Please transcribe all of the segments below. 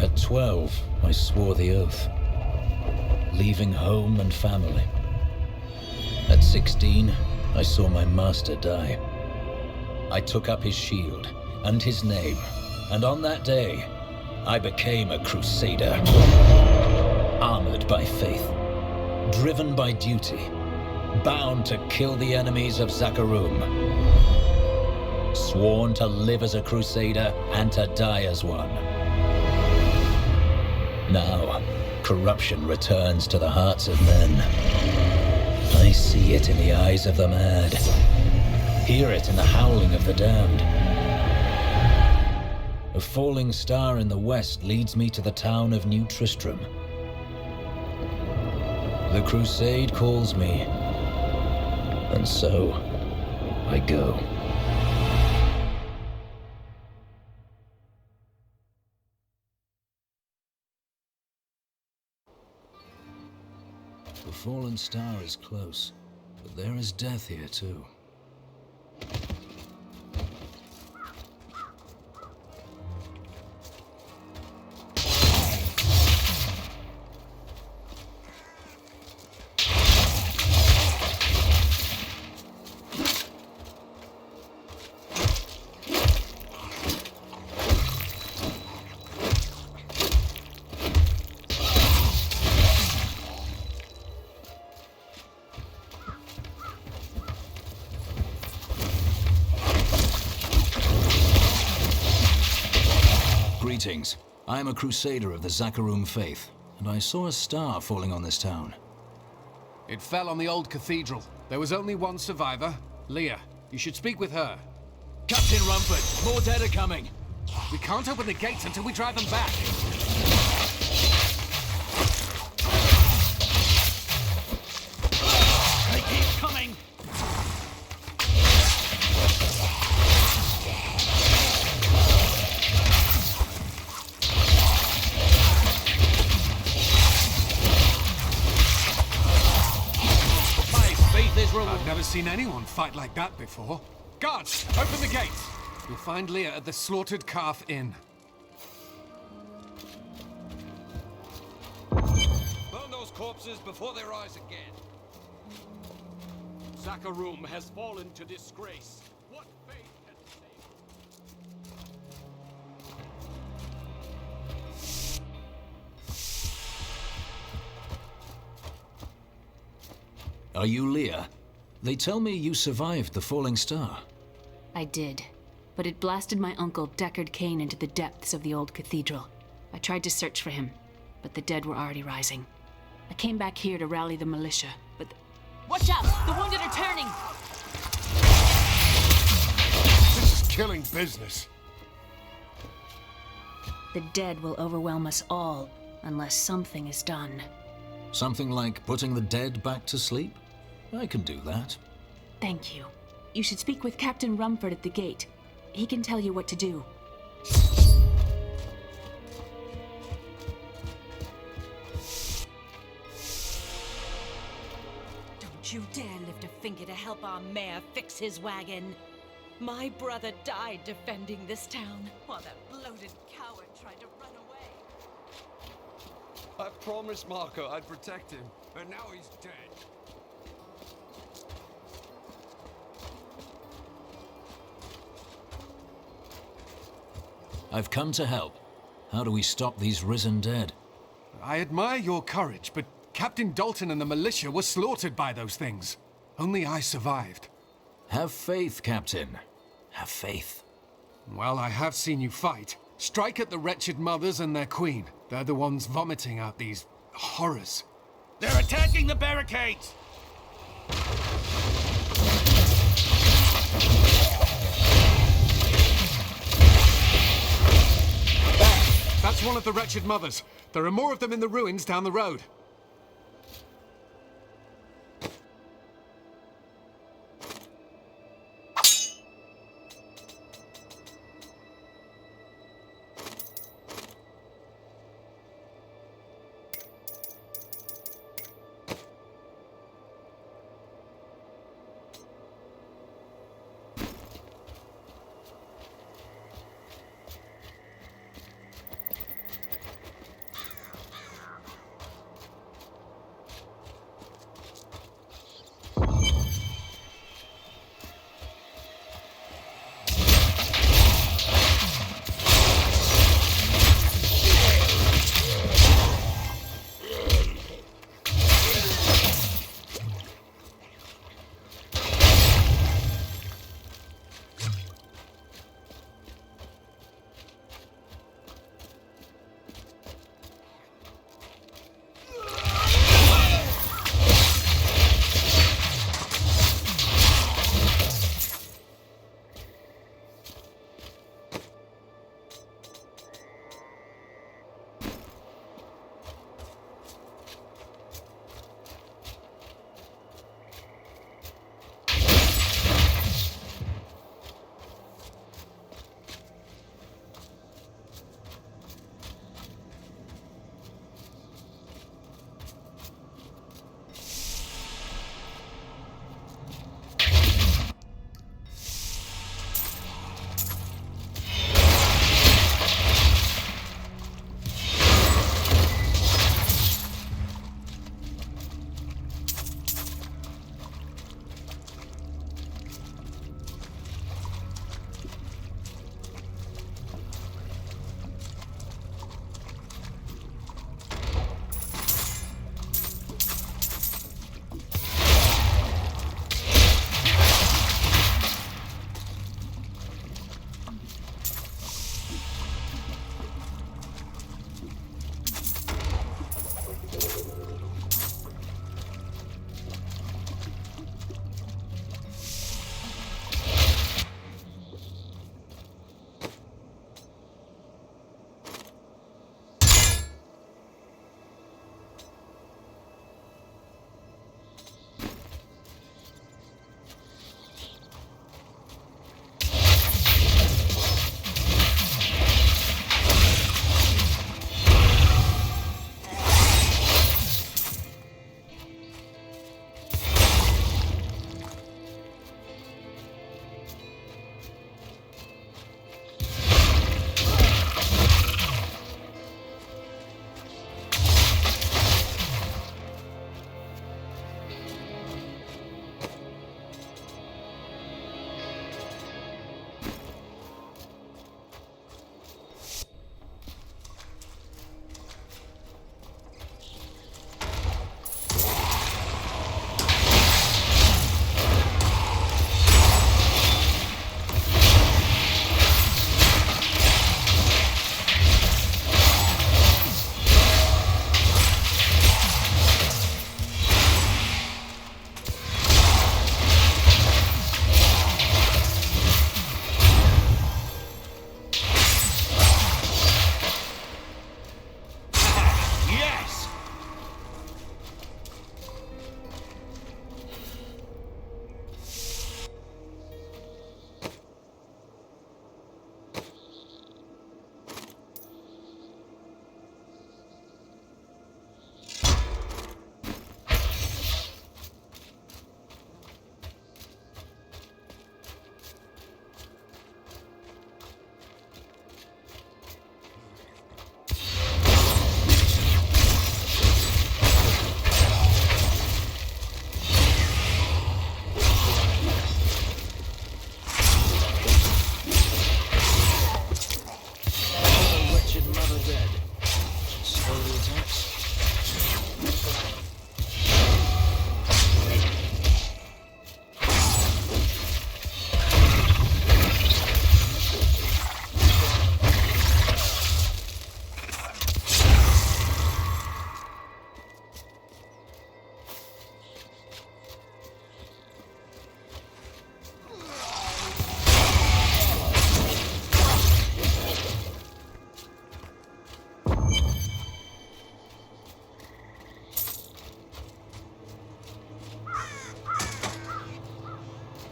At 12, I swore the oath, leaving home and family. At 16, I saw my master die. I took up his shield and his name, and on that day, I became a Crusader. Armored by faith, driven by duty, bound to kill the enemies of Zakharum. Sworn to live as a Crusader and to die as one. Now, corruption returns to the hearts of men. I see it in the eyes of the mad. Hear it in the howling of the damned. A falling star in the west leads me to the town of New Tristram. The crusade calls me, and so I go. The fallen star is close, but there is death here too. Greetings. I am a Crusader of the Zakharum faith, and I saw a star falling on this town. It fell on the old cathedral. There was only one survivor, Leah. You should speak with her. Captain Rumford, more dead are coming. We can't open the gates until we drive them back. They keep coming! I've never seen anyone fight like that before. Guards, open the gates! You'll find Leah at the Slaughtered Calf Inn. Burn those corpses before they rise again. Zakharum has fallen to disgrace. What fate can save? Are you Leah? They tell me you survived the falling star. I did, but it blasted my uncle Deckard Cain into the depths of the old cathedral. I tried to search for him, but the dead were already rising. I came back here to rally the militia, but Watch out! The wounded are turning! This is killing business. The dead will overwhelm us all, unless something is done. Something like putting the dead back to sleep? I can do that. Thank you. You should speak with Captain Rumford at the gate. He can tell you what to do. Don't you dare lift a finger to help our mayor fix his wagon. My brother died defending this town, while that bloated coward tried to run away. I promised Marco I'd protect him, and now he's dead. I've come to help. How do we stop these risen dead? I admire your courage, but Captain Dalton and the militia were slaughtered by those things. Only I survived. Have faith, Captain. Have faith. Well, I have seen you fight. Strike at the wretched mothers and their queen. They're the ones vomiting out these horrors. They're attacking the barricades! That's one of the wretched mothers. There are more of them in the ruins down the road.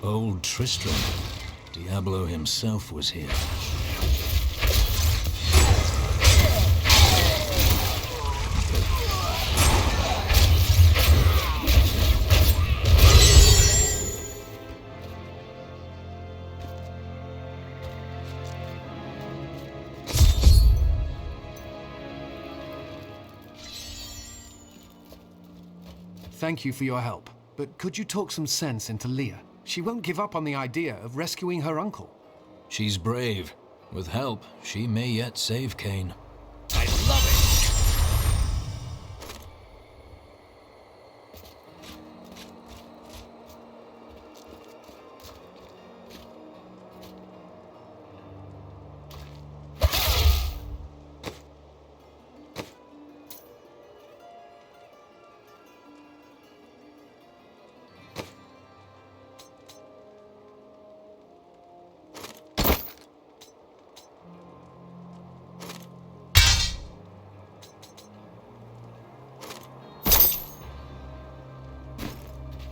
Old Tristram. Diablo himself was here. Thank you for your help, but could you talk some sense into Leah? She won't give up on the idea of rescuing her uncle. She's brave. With help, she may yet save Cain. I love it!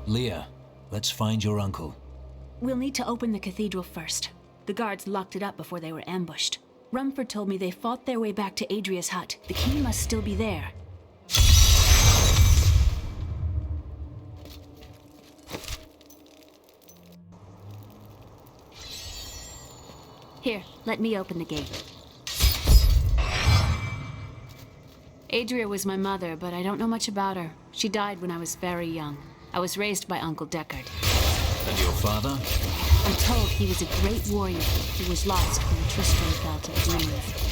Leah, let's find your uncle. We'll need to open the cathedral first. The guards locked it up before they were ambushed. Rumford told me they fought their way back to Adria's hut. The key must still be there. Here, let me open the gate. Adria was my mother, but I don't know much about her. She died when I was very young. I was raised by Uncle Deckard. And your father? I'm told he was a great warrior who was lost when Tristram fell to the demons.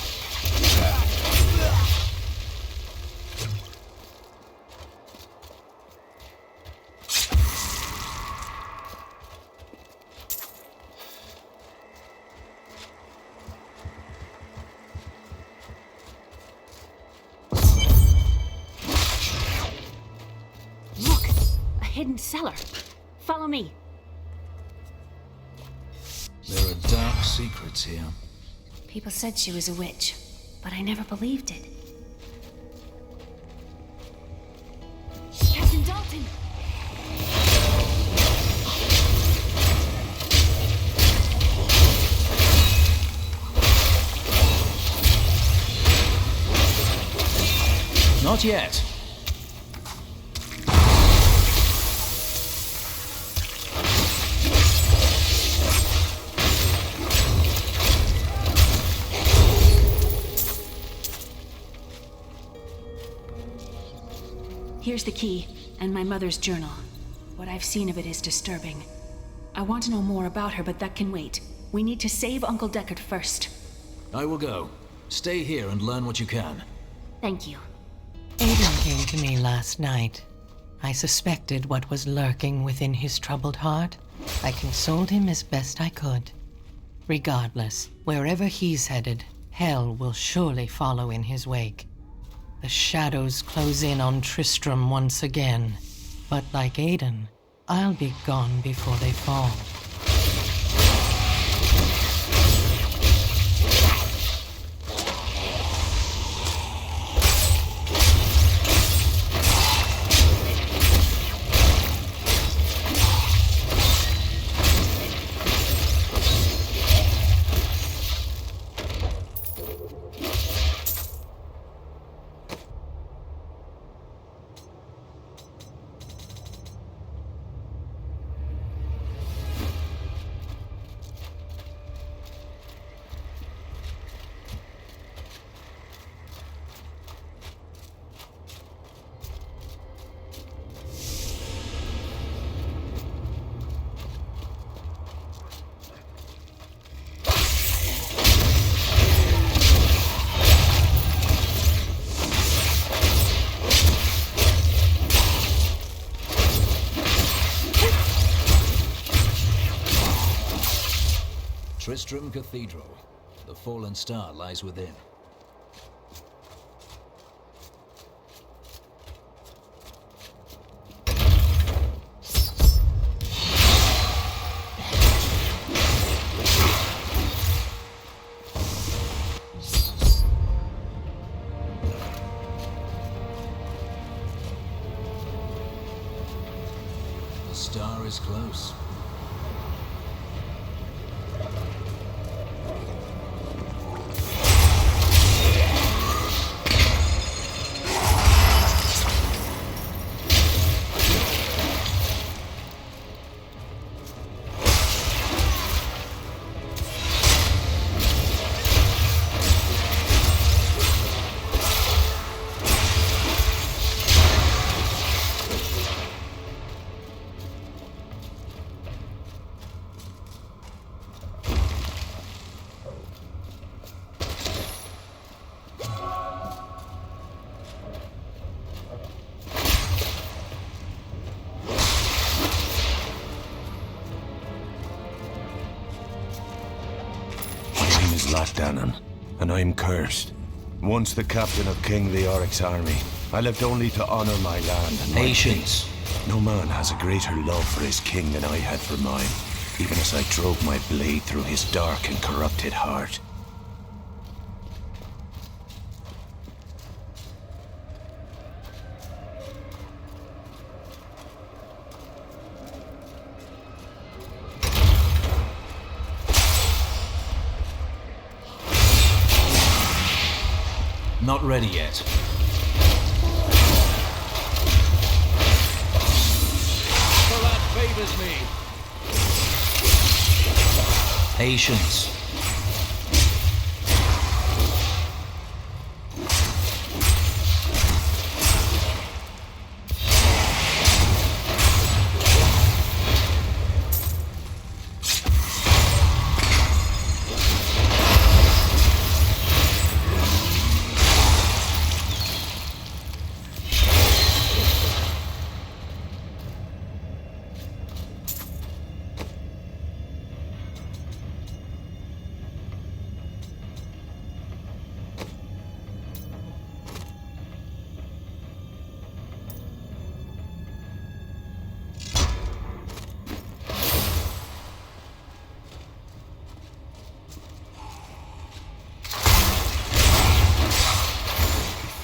Hidden cellar. Follow me. There are dark secrets here. People said she was a witch, but I never believed it. Captain Dalton! Not yet. Here's the key, and my mother's journal. What I've seen of it is disturbing. I want to know more about her, but that can wait. We need to save Uncle Deckard first. I will go. Stay here and learn what you can. Thank you. Aiden came to me last night. I suspected what was lurking within his troubled heart. I consoled him as best I could. Regardless, wherever he's headed, hell will surely follow in his wake. The shadows close in on Tristram once again, but like Aiden, I'll be gone before they fall. Tristram Cathedral. The fallen star lies within. The star is close. Danann, and I'm cursed. Once the captain of King Leoric's army, I lived only to honor my land and Patience. No man has a greater love for his king than I had for mine, even as I drove my blade through his dark and corrupted heart. Not ready yet. For that favors me. Patience.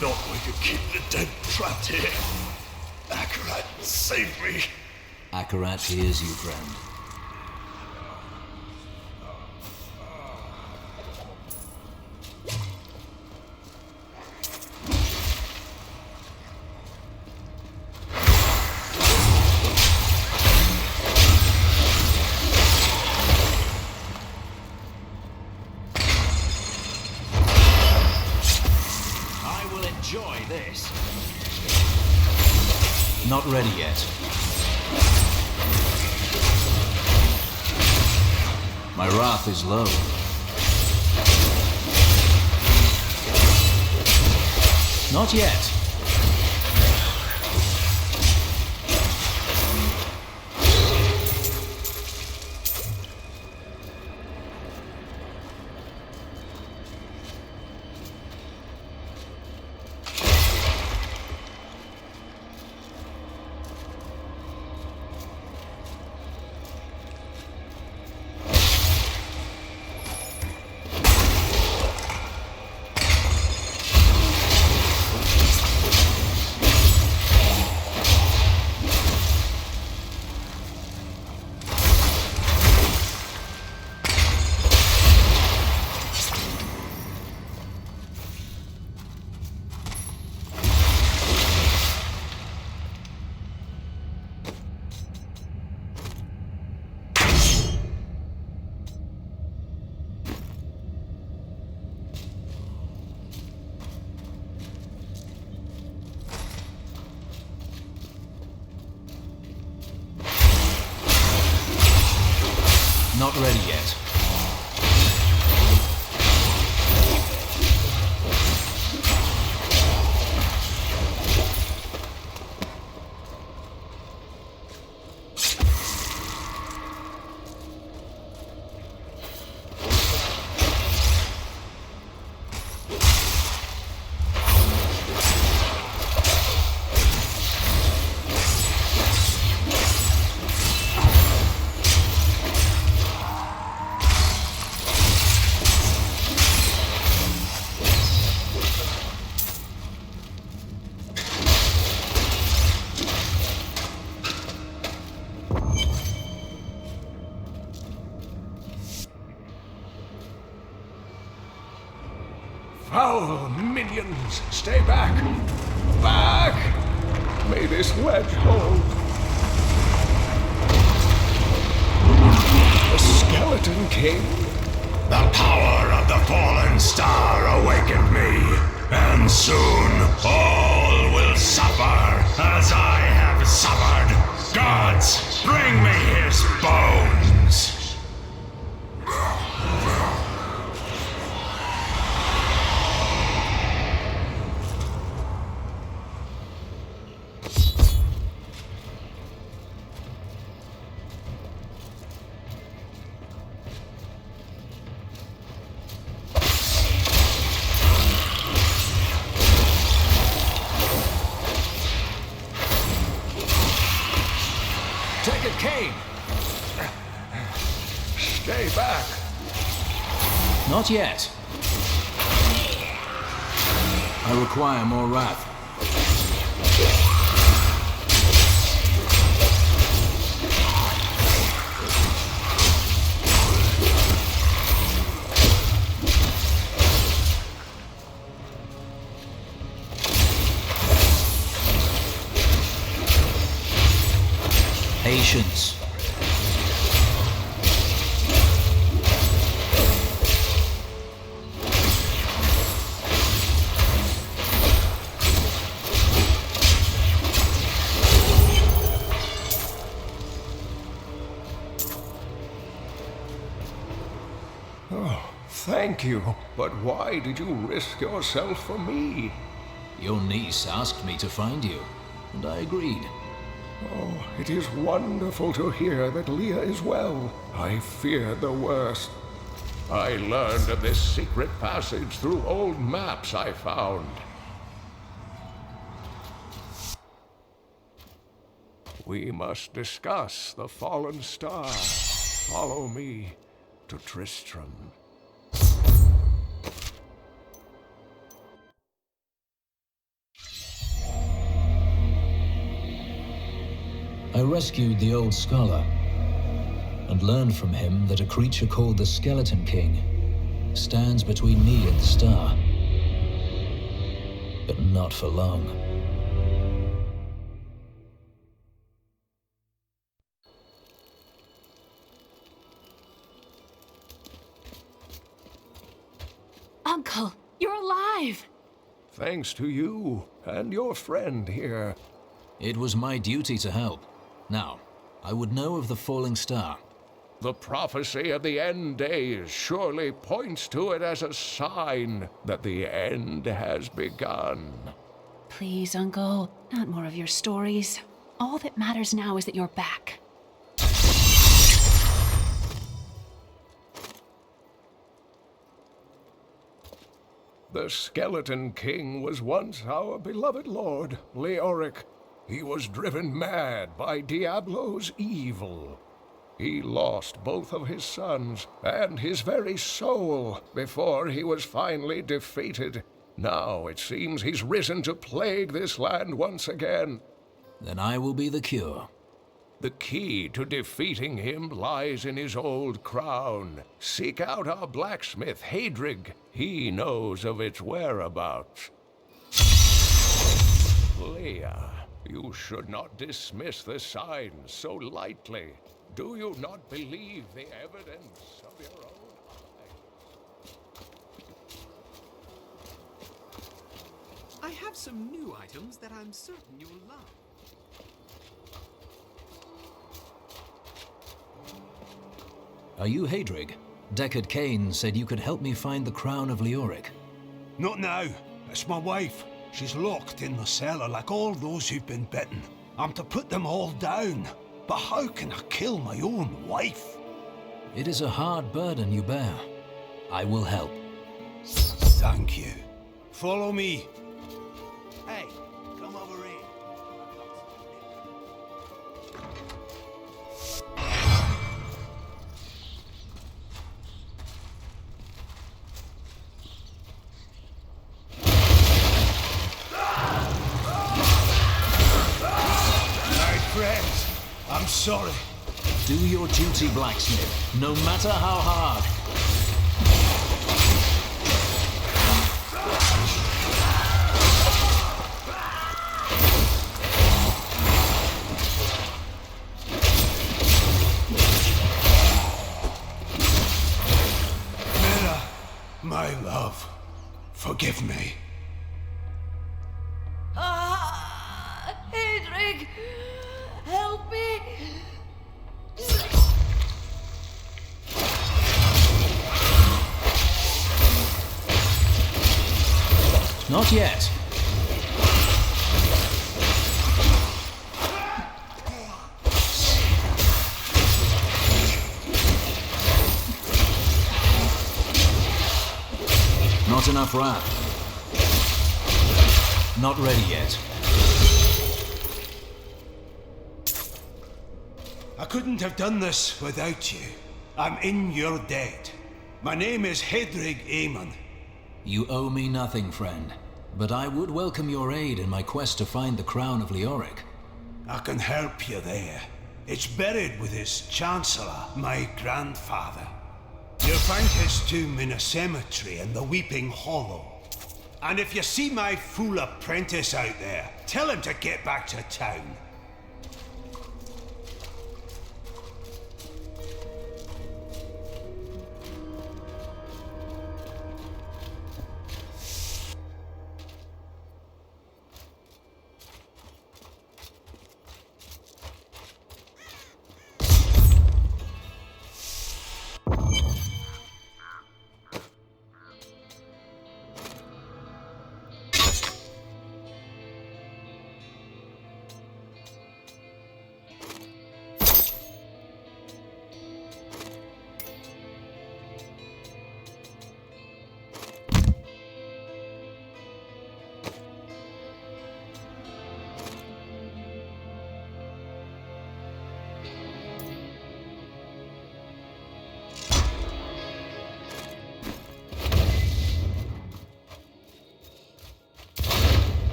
Thought we could keep the dead trapped here. Akarat, save me. Akarat hears you, friend. Enjoy this. Not ready yet. My wrath is low. Not yet. Not ready yet. Foul minions, stay back! Back! May this wedge hold. The Skeleton King? The power of the fallen star awakened me, and soon all will suffer as I have suffered. Gods, bring me his bones! Stay back! Not yet. I require more wrath. Patience. Thank you, but why did you risk yourself for me? Your niece asked me to find you, and I agreed. Oh, it is wonderful to hear that Leah is well. I feared the worst. I learned of this secret passage through old maps I found. We must discuss the fallen star. Follow me to Tristram. I rescued the old scholar, and learned from him that a creature called the Skeleton King stands between me and the star. But not for long. Uncle, you're alive! Thanks to you and your friend here. It was my duty to help. Now, I would know of the falling star. The prophecy of the end days surely points to it as a sign that the end has begun. Please, Uncle, not more of your stories. All that matters now is that you're back. The Skeleton King was once our beloved lord, Leoric. He was driven mad by Diablo's evil. He lost both of his sons and his very soul before he was finally defeated. Now it seems he's risen to plague this land once again. Then I will be the cure. The key to defeating him lies in his old crown. Seek out our blacksmith, Hadrig. He knows of its whereabouts. Leah, you should not dismiss the signs so lightly. Do you not believe the evidence of your own eyes? I have some new items that I'm certain you'll love. Are you Hadrig? Deckard Cain said you could help me find the crown of Leoric. Not now. It's my wife. She's locked in the cellar like all those who've been bitten. I'm to put them all down. But how can I kill my own wife? It is a hard burden you bear. I will help. Thank you. Follow me. Hey, come over here. I'm sorry. Do your duty, blacksmith, no matter how hard. Mira, my love, forgive me. Hadrig! Help me! Not yet. Not enough wrath. Not ready yet. I couldn't have done this without you. I'm in your debt. My name is Hedrig Aemon. You owe me nothing, friend. But I would welcome your aid in my quest to find the crown of Leoric. I can help you there. It's buried with his Chancellor, my grandfather. You'll find his tomb in a cemetery in the Weeping Hollow. And if you see my fool apprentice out there, tell him to get back to town.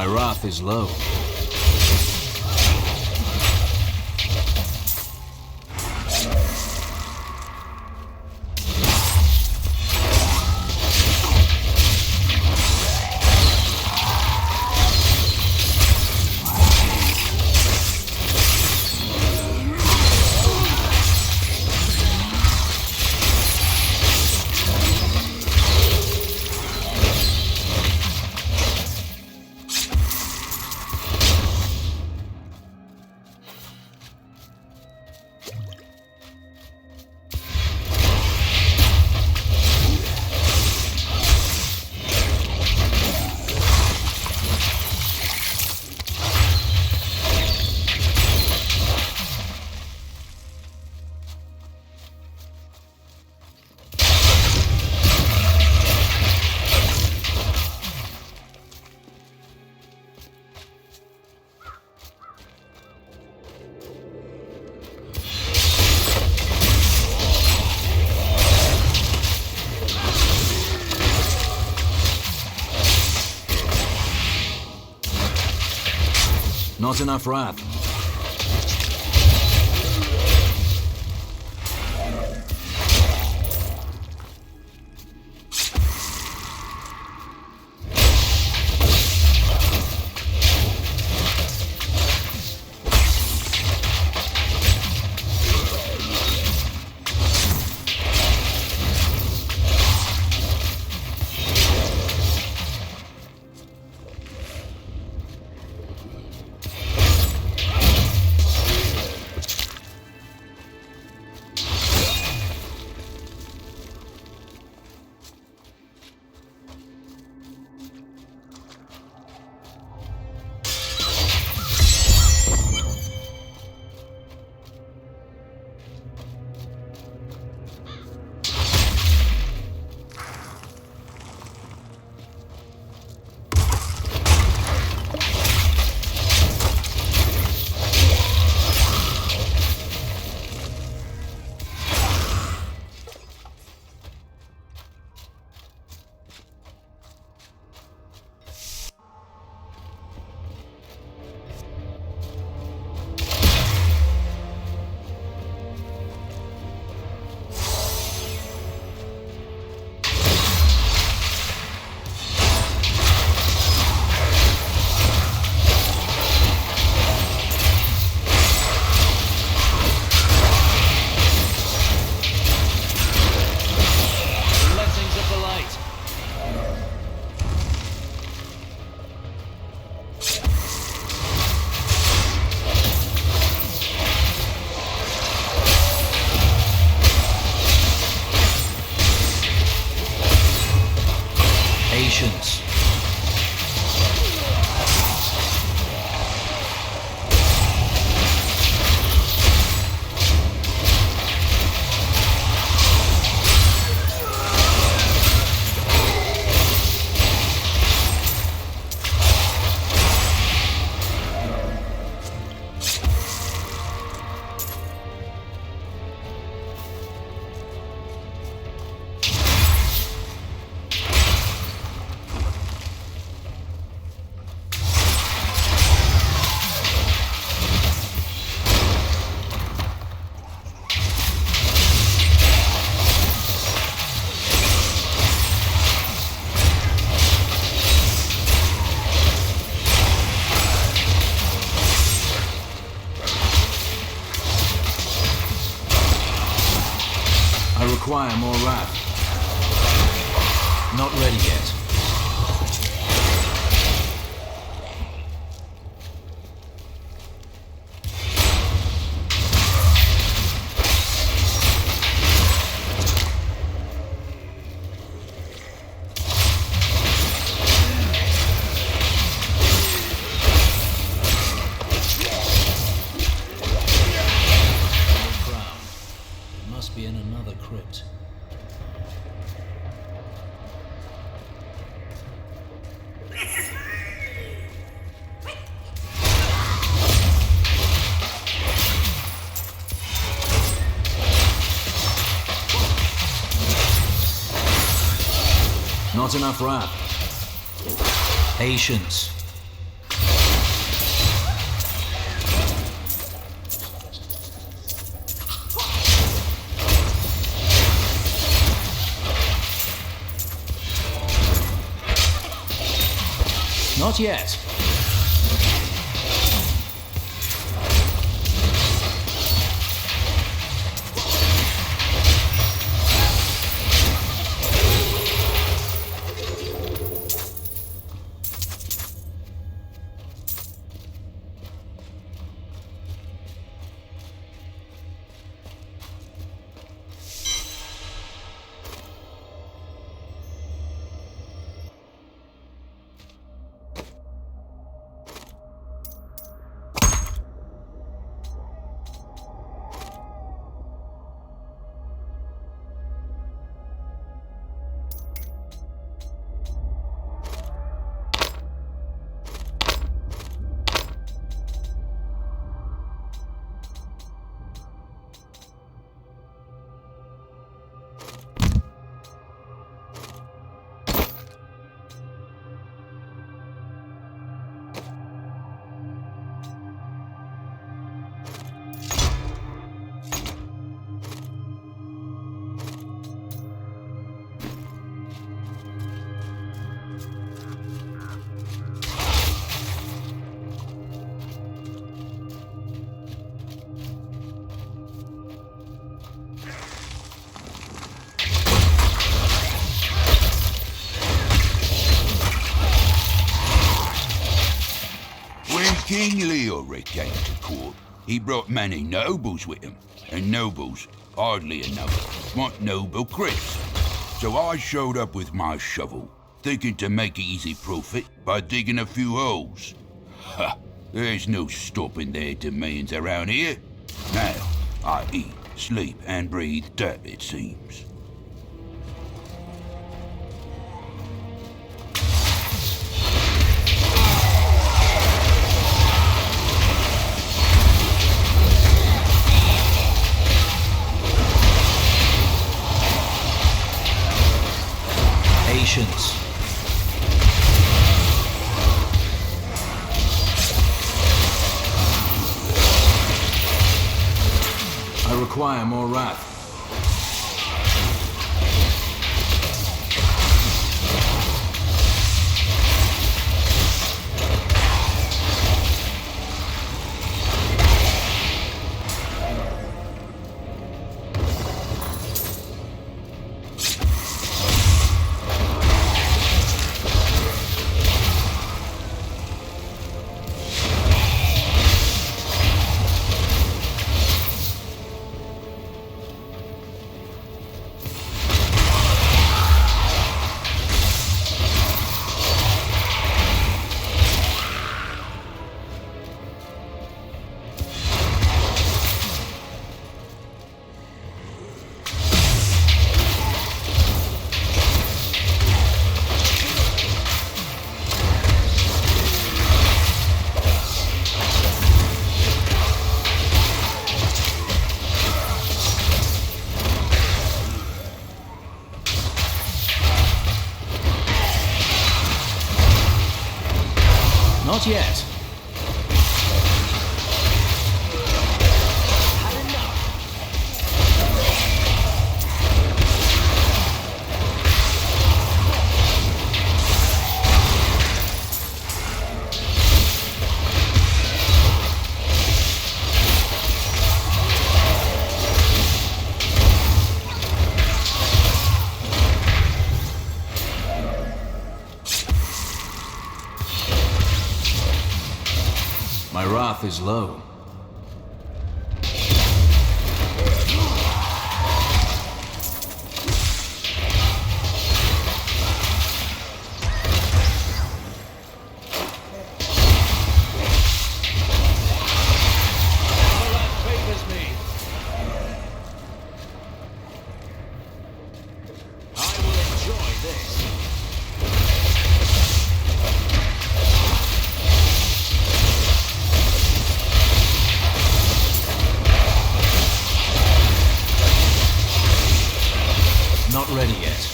Wrath is low. Not enough wrath. Patience. Require more wrath. Not ready yet. Crown. It must be in another crypt. Not enough wrath. Patience. Not yet. King Leoric came to court. He brought many nobles with him, and nobles, hardly enough, want noble crypts. So I showed up with my shovel, thinking to make easy profit by digging a few holes. Ha! There's no stopping their demands around here. Now, I eat, sleep, and breathe dirt, it seems. Patience. I require more wrath. Not yet. My wrath is low. Not ready yet.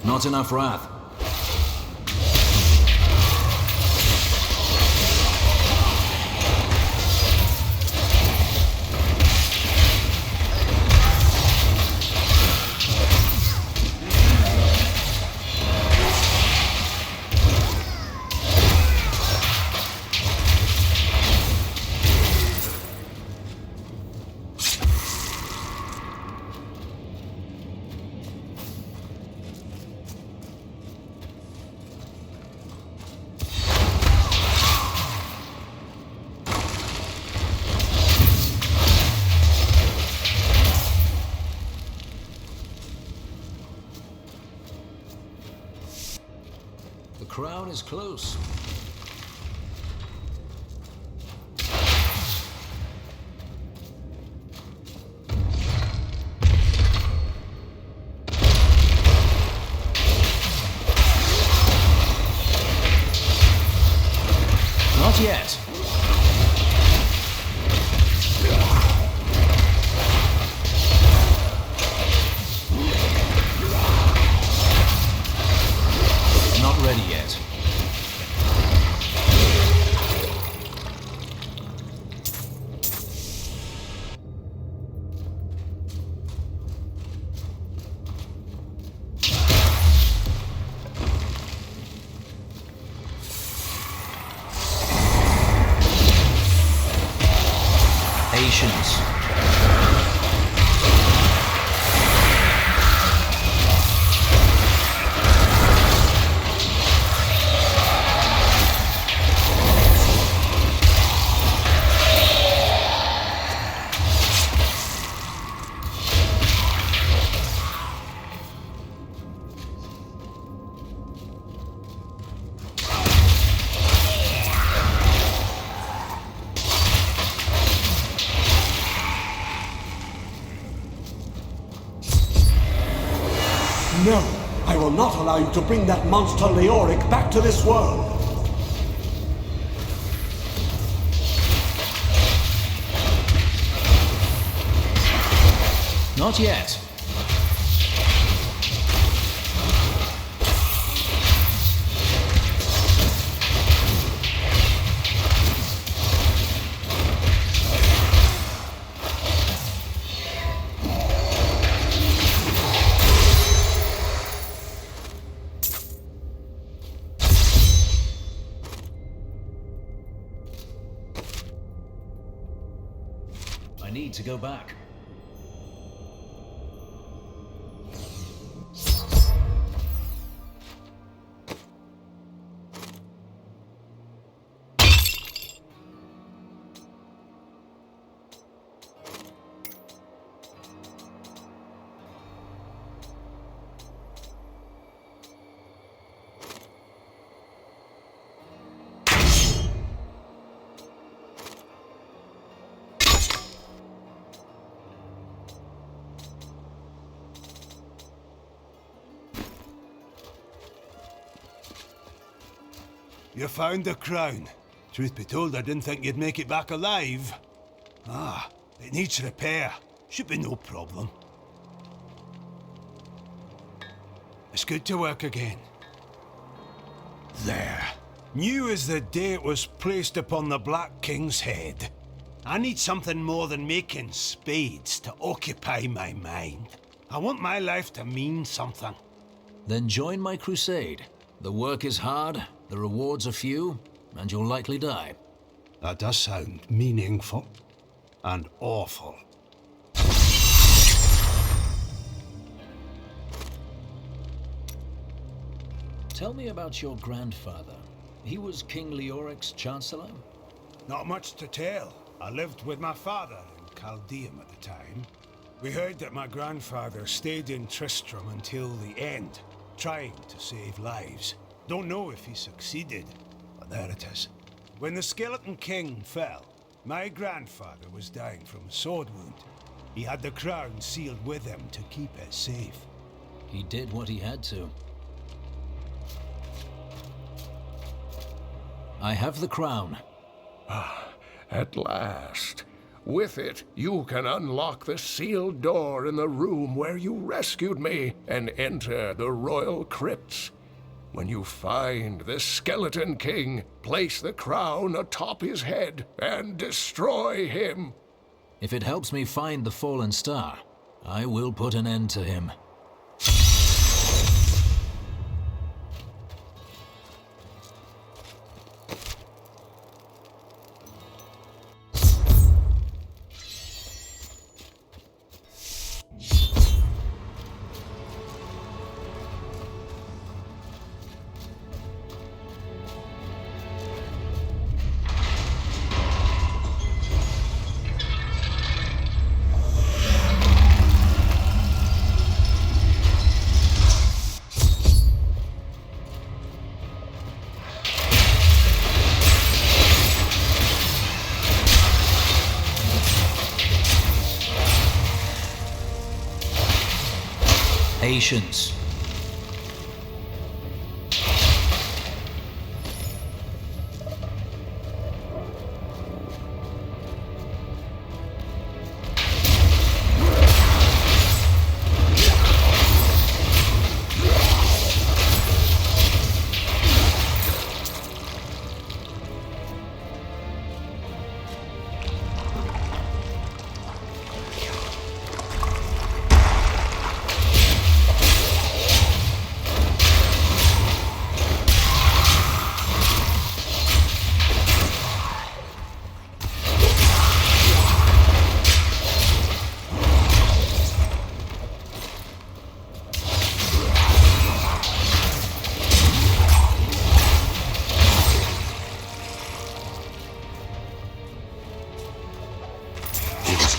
Not enough wrath. The crown is close. Not yet. Not ready yet. Patience. No, I will not allow you to bring that monster Leoric back to this world. Not yet. I need to go back. You found the crown. Truth be told, I didn't think you'd make it back alive. Ah, it needs repair. Should be no problem. It's good to work again. There. New as the day it was placed upon the Black King's head. I need something more than making spades to occupy my mind. I want my life to mean something. Then join my crusade. The work is hard, the rewards are few, and you'll likely die. That does sound meaningful and awful. Tell me about your grandfather. He was King Leoric's Chancellor? Not much to tell. I lived with my father in Chaldeum at the time. We heard that my grandfather stayed in Tristram until the end, trying to save lives. Don't know if he succeeded, but there it is. When the Skeleton King fell, my grandfather was dying from a sword wound. He had the crown sealed with him to keep it safe. He did what he had to. I have the crown. Ah, at last. With it, you can unlock the sealed door in the room where you rescued me and enter the royal crypts. When you find the Skeleton King, place the crown atop his head and destroy him. If it helps me find the fallen star, I will put an end to him. Patience.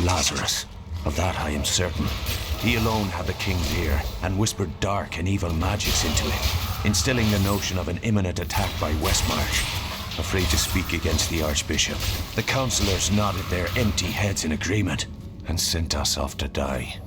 Lazarus. Of that I am certain. He alone had the king's ear, and whispered dark and evil magics into it, instilling the notion of an imminent attack by Westmarch. Afraid to speak against the Archbishop, the councillors nodded their empty heads in agreement, and sent us off to die.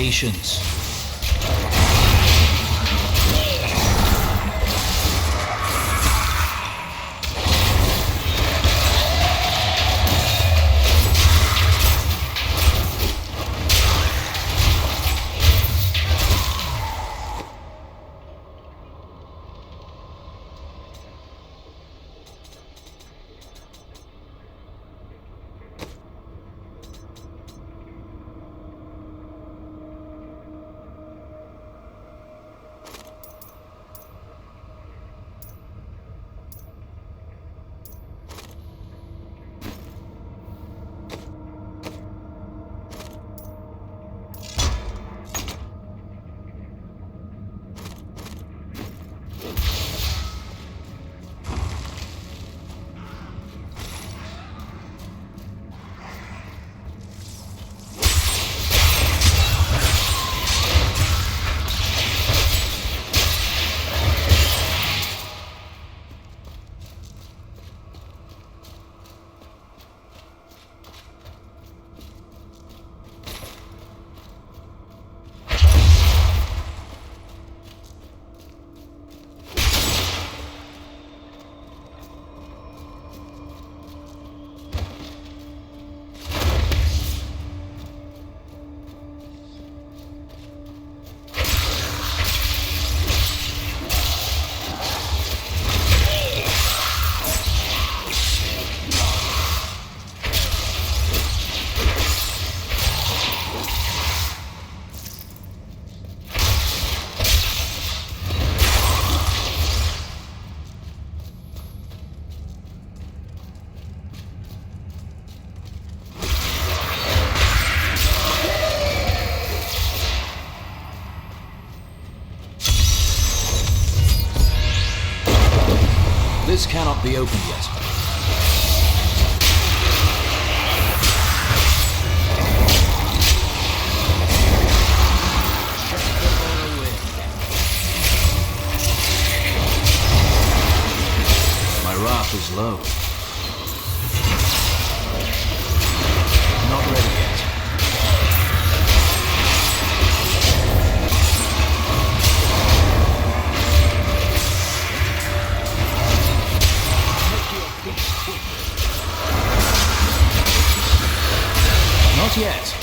Patience. This cannot be opened yet. My wrath is low. Not ready yet. Not yet.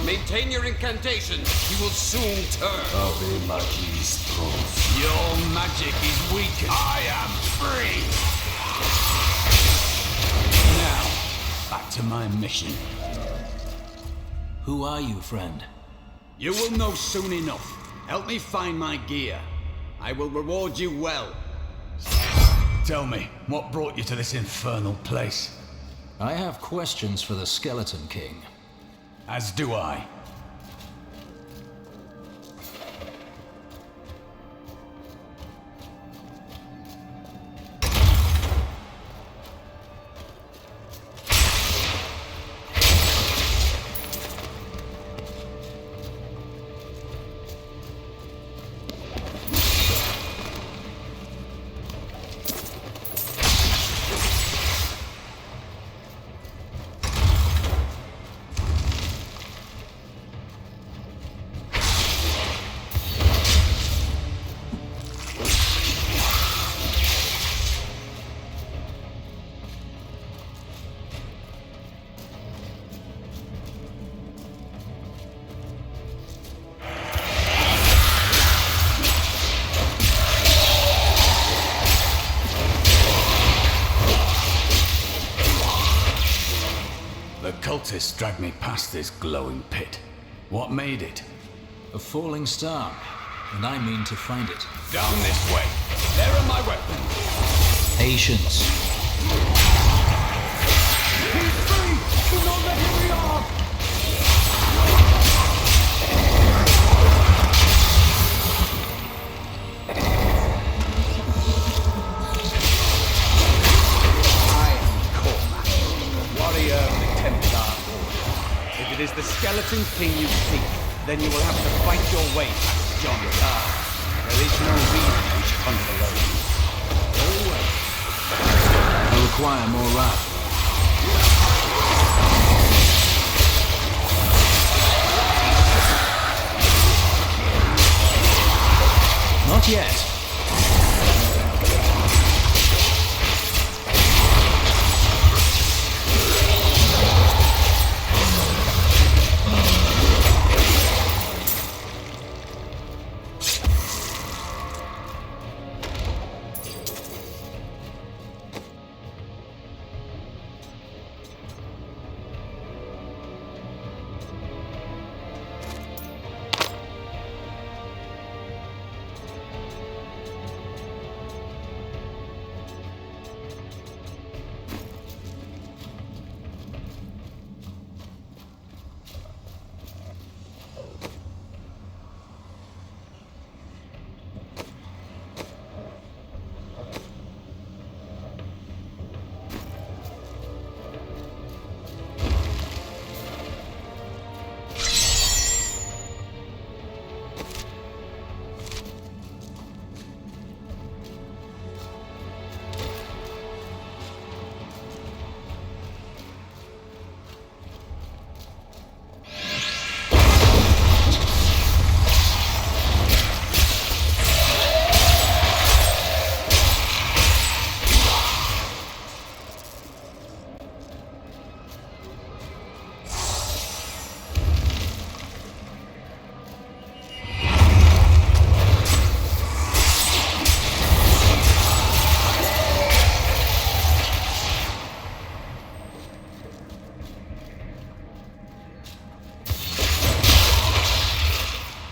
Maintain your incantations. You will soon turn. Your magic is weakened. I am free. Now, back to my mission. Who are you, friend? You will know soon enough. Help me find my gear. I will reward you well. Tell me, what brought you to this infernal place? I have questions for the Skeleton King. As do I. The cultists dragged me past this glowing pit. What made it? A falling star, and I mean to find it. Down this way. There are my weapons. Patience. He's free! Do not let him rearm! If it is the Skeleton King you seek, then you will have to fight your way past John Carr. There is no reason we should hunt alone. I require more wrath. Not yet.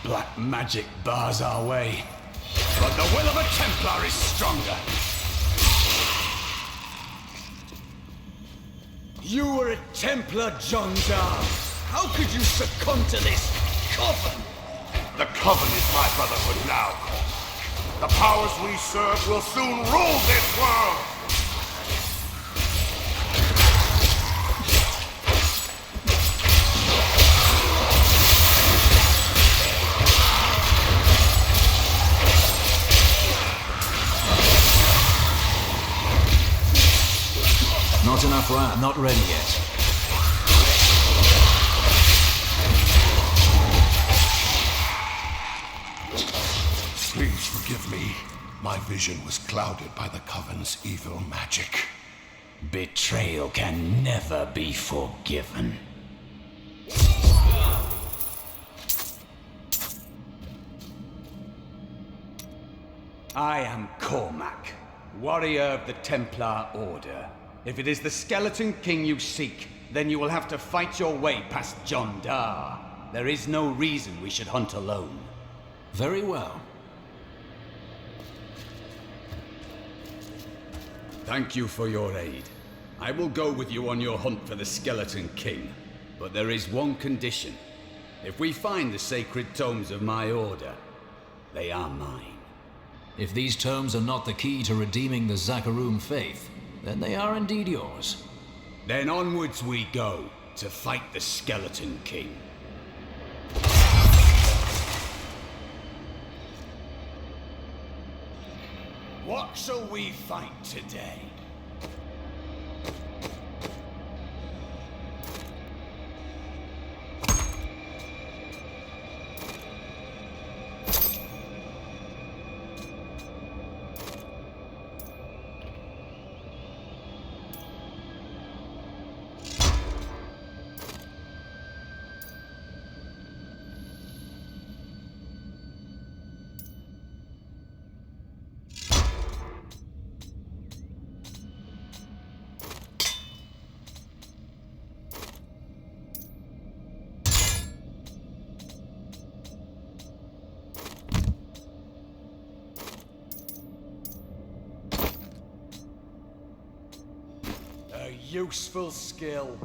Black magic bars our way, but the will of a Templar is stronger. You were a Templar, John Dar. How could you succumb to this coven? The coven is my brotherhood now. The powers we serve will soon rule this world! Not enough wrath. Not ready yet. Please forgive me. My vision was clouded by the Coven's evil magic. Betrayal can never be forgiven. I am Cormac, warrior of the Templar Order. If it is the Skeleton King you seek, then you will have to fight your way past John Dar. There is no reason we should hunt alone. Very well. Thank you for your aid. I will go with you on your hunt for the Skeleton King. But there is one condition. If we find the sacred tomes of my order, they are mine. If these tomes are not the key to redeeming the Zakarum faith, then they are indeed yours. Then onwards we go to fight the Skeleton King. What shall we fight today? A useful skill.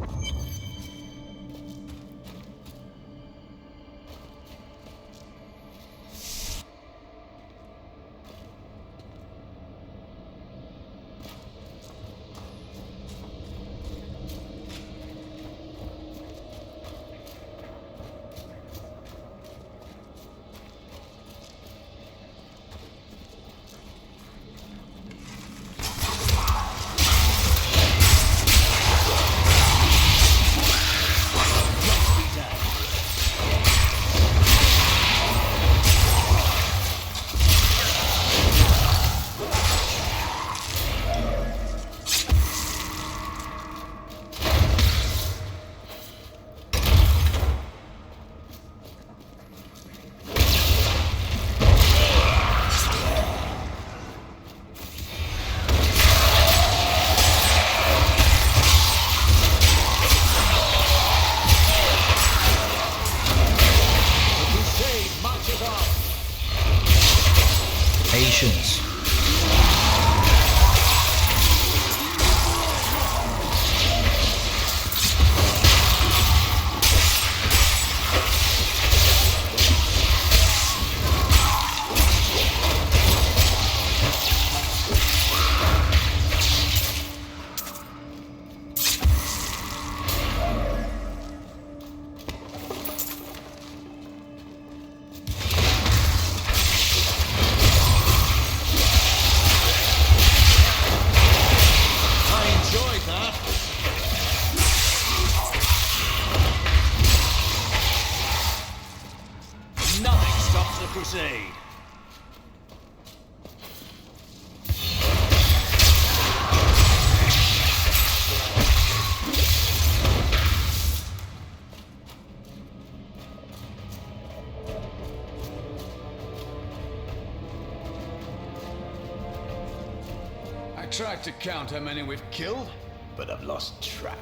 Patience. Crusade. I tried to count how many we've killed, but I've lost track.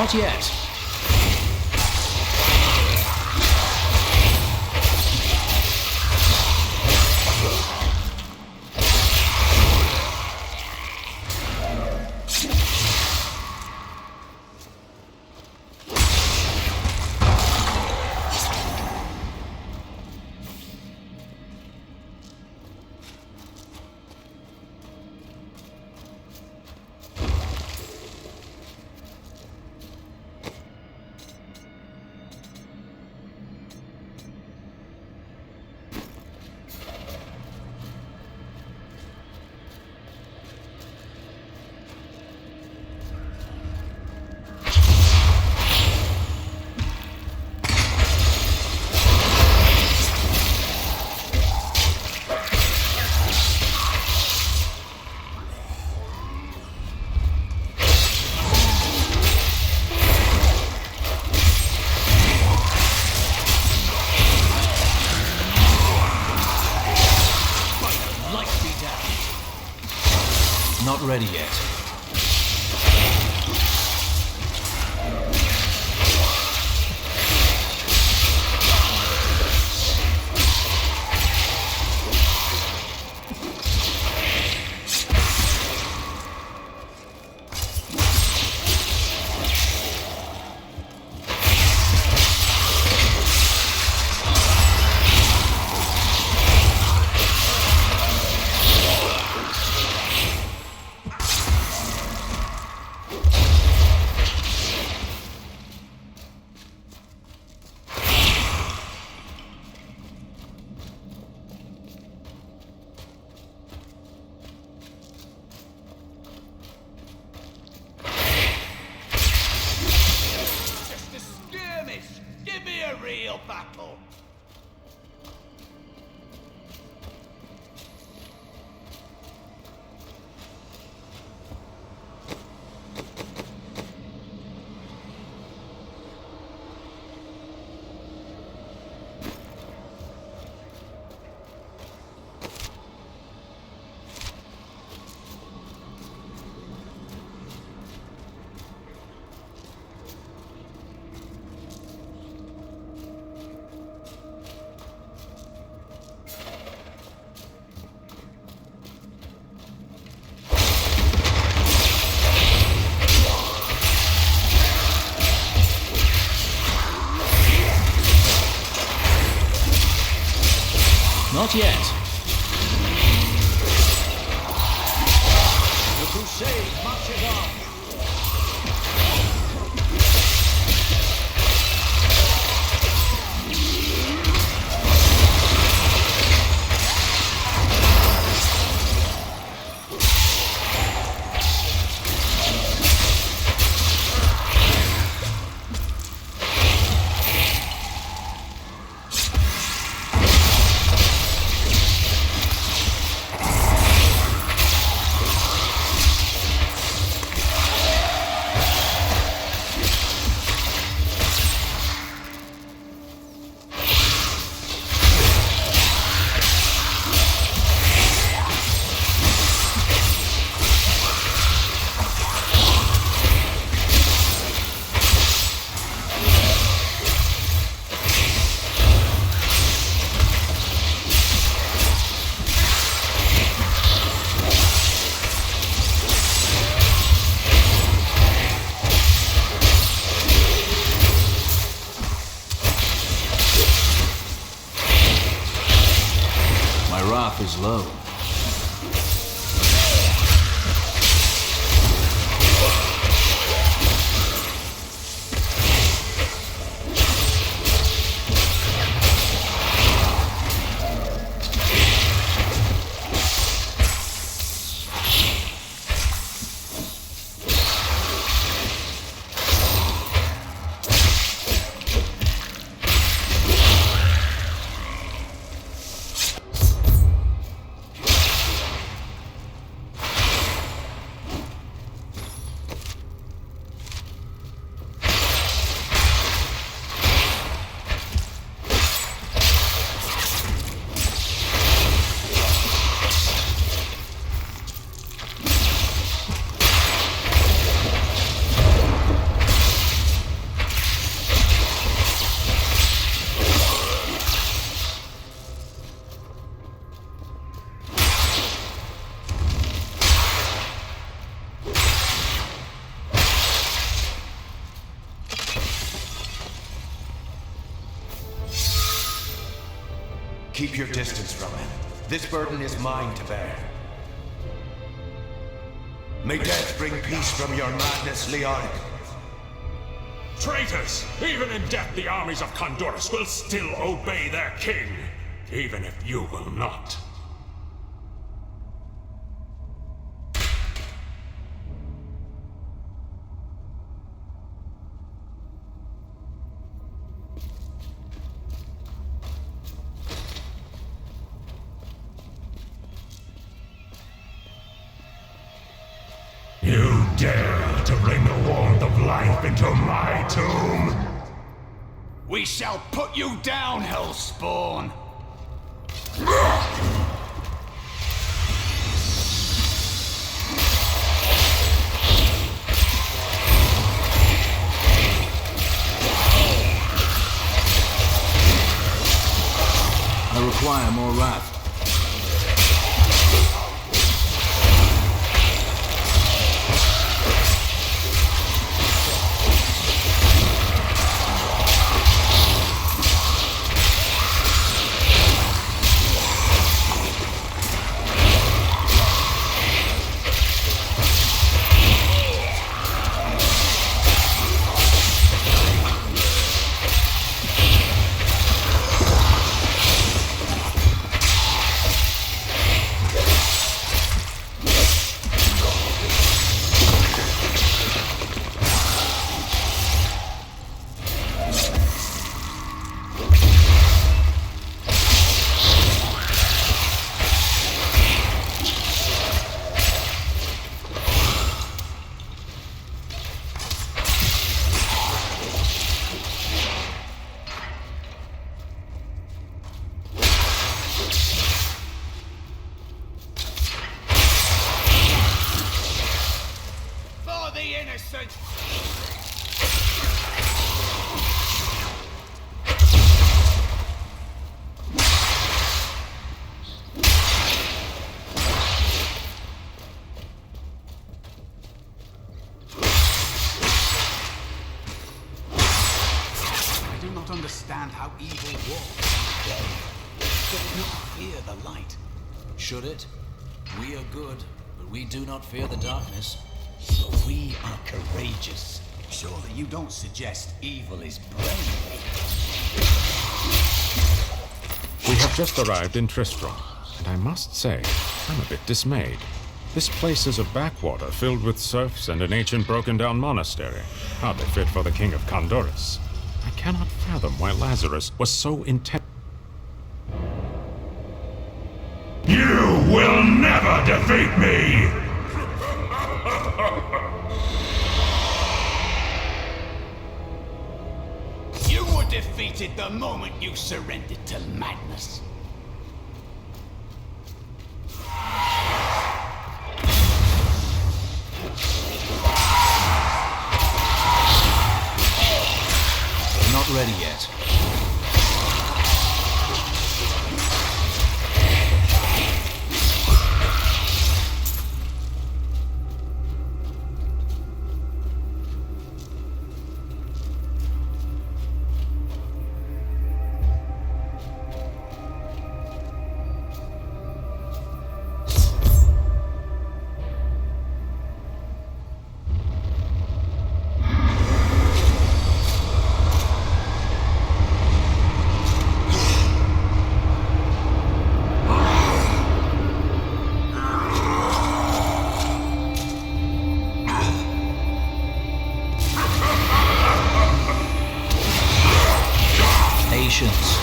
Not yet. Not ready yet. Not yet. The crusade marches on. Is low. Keep your distance from him. This burden is mine to bear. May death bring peace from your madness, Leonic. Traitors! Even in death, the armies of Condorus will still obey their king, even if you will not. You dare to bring the warmth of life into my tomb? We shall put you down, Hellspawn! I require more wrath. Understand how evil walks. Does not fear the light. Should it? We are good, but we do not fear the darkness. So we are courageous. Surely you don't suggest evil is brave. We have just arrived in Tristram, and I must say, I'm a bit dismayed. This place is a backwater filled with serfs and an ancient broken-down monastery, hardly fit for the king of Condorus. I cannot fathom why Lazarus was so intent. You will never defeat me! You were defeated the moment you surrendered to madness. Not ready yet. Patience.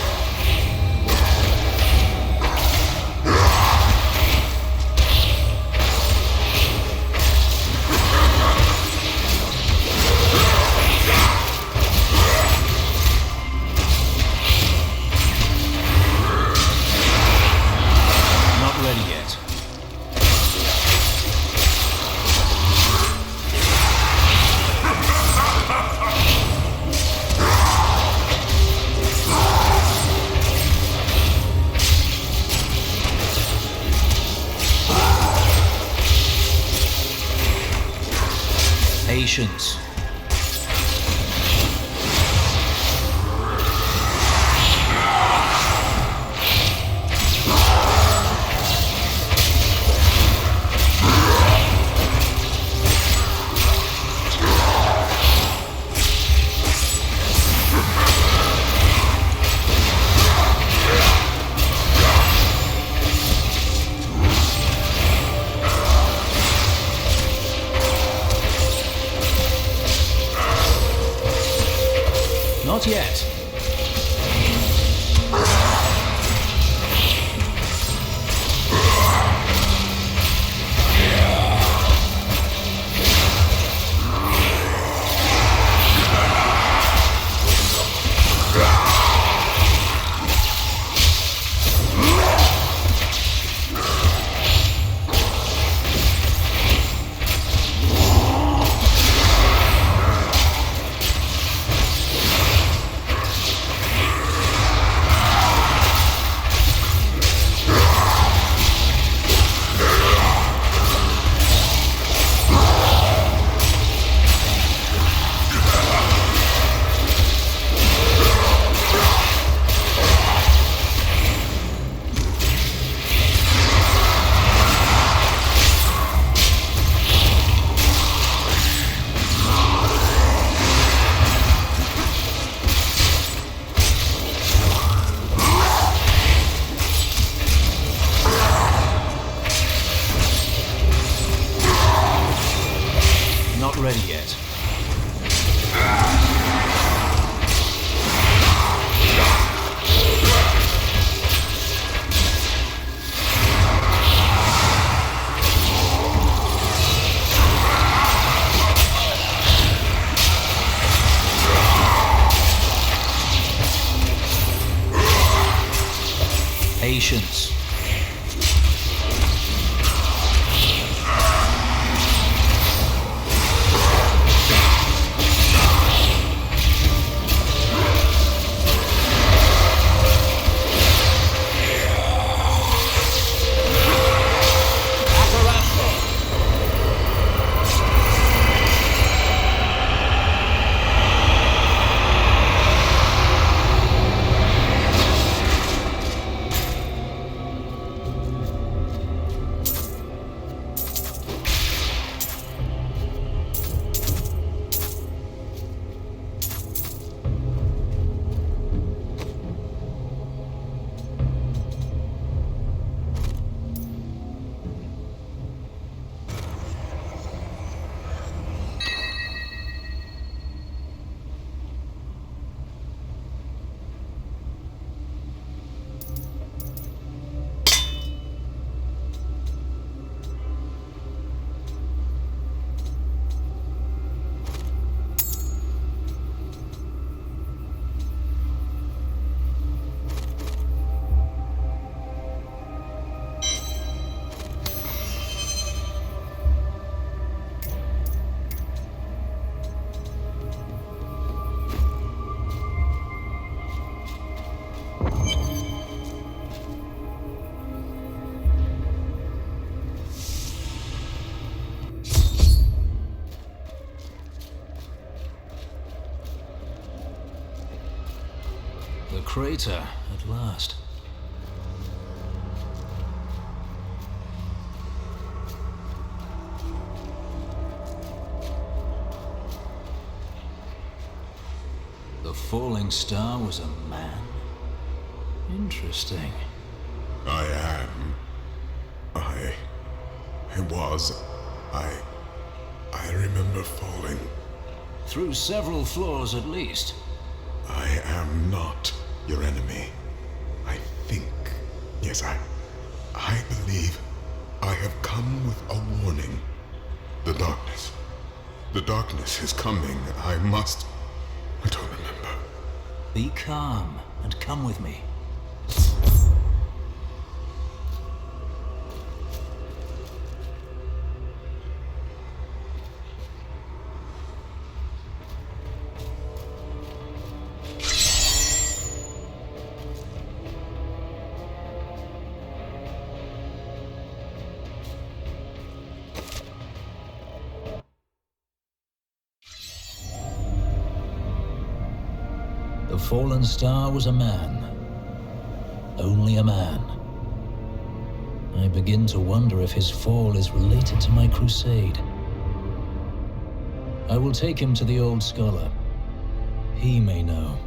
Not ready yet. Patience. Not yet. Not ready yet. Patience. The crater, at last. The falling star was a man? Interesting. I am. I remember falling. Through several floors at least. I am not your enemy. I think. Yes, I believe I have come with a warning. The darkness. The darkness is coming. I don't remember. Be calm and come with me. The fallen star was a man. Only a man. I begin to wonder if his fall is related to my crusade. I will take him to the old scholar. He may know.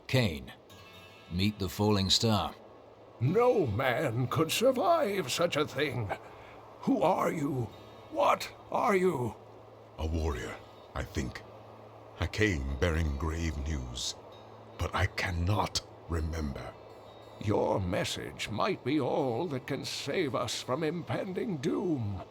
Cain, Meet the falling star. No man could survive such a thing. Who are you? What are you? A warrior, I think. I came bearing grave news, but I cannot remember. Your message might be all that can save us from impending doom.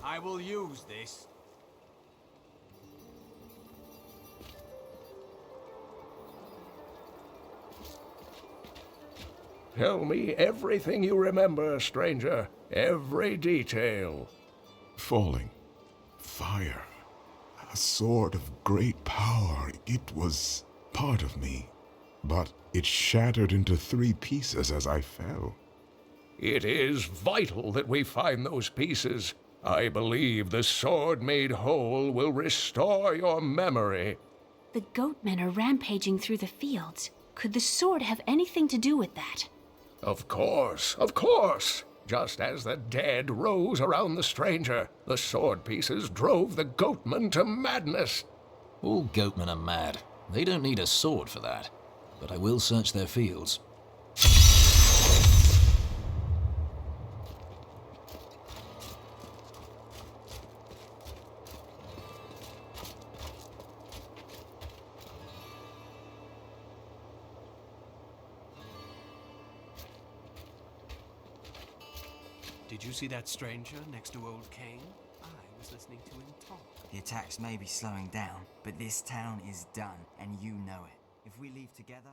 I will use this. Tell me everything you remember, stranger. Every detail. Falling. Fire. A sword of great power. It was part of me, but it shattered into 3 pieces as I fell. It is vital that we find those pieces. I believe the sword made whole will restore your memory. The goatmen are rampaging through the fields. Could the sword have anything to do with that? Of course, of course. Just as the dead rose around the stranger, the sword pieces drove the goatmen to madness. All goatmen are mad. They don't need a sword for that. But I will search their fields. Did you see that stranger next to Old Cain? I was listening to him talk. The attacks may be slowing down, but this town is done, and you know it. If we leave together,